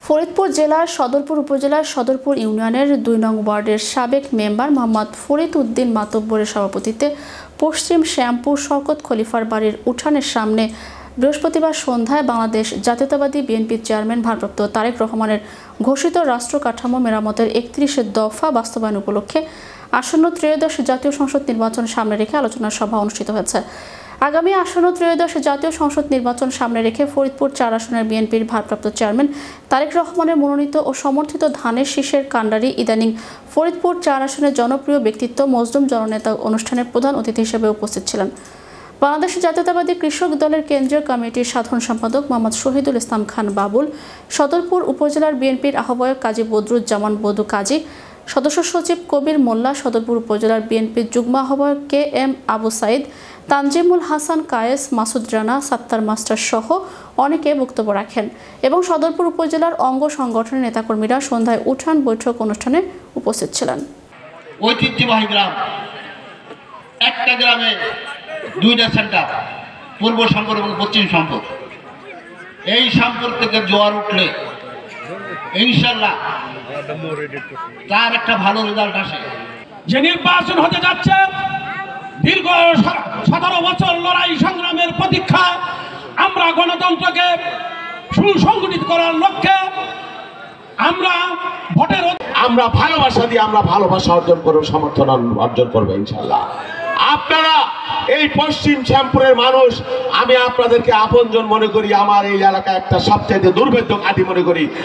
ফরিদপুর জেলার সদরপুর উপজেলার সদরপুর ইউনিয়নের ২ নং ওয়ার্ডের সাবেক মেম্বার মোহাম্মদ ফরিদ উদ্দিন মাতব্বরের সভাপতিত্বে পশ্চিম শ্যামপুর শওকত খলিফার বাড়ির উঠানের সামনে বৃহস্পতিবার সন্ধ্যায় বাংলাদেশ জাতীয়তাবাদী বিএনপির চেয়ারম্যান ভারপ্রাপ্ত তারেক রহমানের ঘোষিত রাষ্ট্র কাঠামো মেরামতের ৩১ দফা বাস্তবায়ন উপলক্ষে আসন্ন ত্রয়োদশ জাতীয় সংসদ নির্বাচন সামনে রেখে আলোচনা সভা অনুষ্ঠিত হয়েছে। আগামী আসন্ন ত্রয়োদশ জাতীয় সংসদ নির্বাচন সামনে রেখে ফরিদপুর ৪ আসনের বিএনপির ভারপ্রাপ্ত চেয়ারম্যান তারেক রহমানের মনোনীত ও সমর্থিত ধানের শীষের কাণ্ডারি ইদানিং ফরিদপুর ৪ আসনের জনপ্রিয় ব্যক্তিত্ব মজলুম জননেতা অনুষ্ঠানের প্রধান অতিথি হিসেবে উপস্থিত ছিলেন। বাংলাদেশ জাতীয়তাবাদী কৃষক দলের কেন্দ্রীয় কমিটির সাধারণ সম্পাদক মোহাম্মদ শহীদুল ইসলাম খান বাবুল, সদরপুর উপজেলার বিএনপির আহ্বায়ক কাজী বদরুজ্জামান বদু কাজী, সদস্য সচিব কবির মোল্লা, সদরপুর উপজেলার বিএনপির যুগ্ম আহ্বায়ক KM আবু সাইদ, তানজিমুল হাসান কায়েস, মাসুদ রানা, সাত্তার মাস্টার সহ অনেকে বক্তব্য রাখেন এবং সদরপুর উপজেলার অঙ্গ সংগঠনের নেতাকর্মীরা সন্ধ্যায় উঠান বৈঠক অনুষ্ঠানে উপস্থিত ছিলেন। ঐতিহ্যবাহী গ্রাম, একটা গ্রামে 2টা সেন্টার, পূর্ব সম্পদ এবং পশ্চিম সম্পদ। এই সম্পদ থেকে জোয়ার উঠলে ইনশাল্লাহ তার একটা ভালো রেজাল্ট আসে। যে নির্বাচন হতে যাচ্ছে, দীর্ঘ 17 বছর লড়াই সংগ্রামের প্রতীক্ষা, আমরা গণতন্ত্রকে সুসংগঠিত করার লক্ষ্যে আমরা ভালোবাসা দিয়ে আমরা ভালোবাসা অর্জন করব, সমর্থন অর্জন করবো ইনশাল্লাহ। আপনারা এই পশ্চিম শ্যামপুরের মানুষ, আমি আপনাদেরকে আপনজন মনে করি, আমার এই এলাকা একটা সবচেয়ে দুর্ভেদ্য ঘাঁটি মনে করি।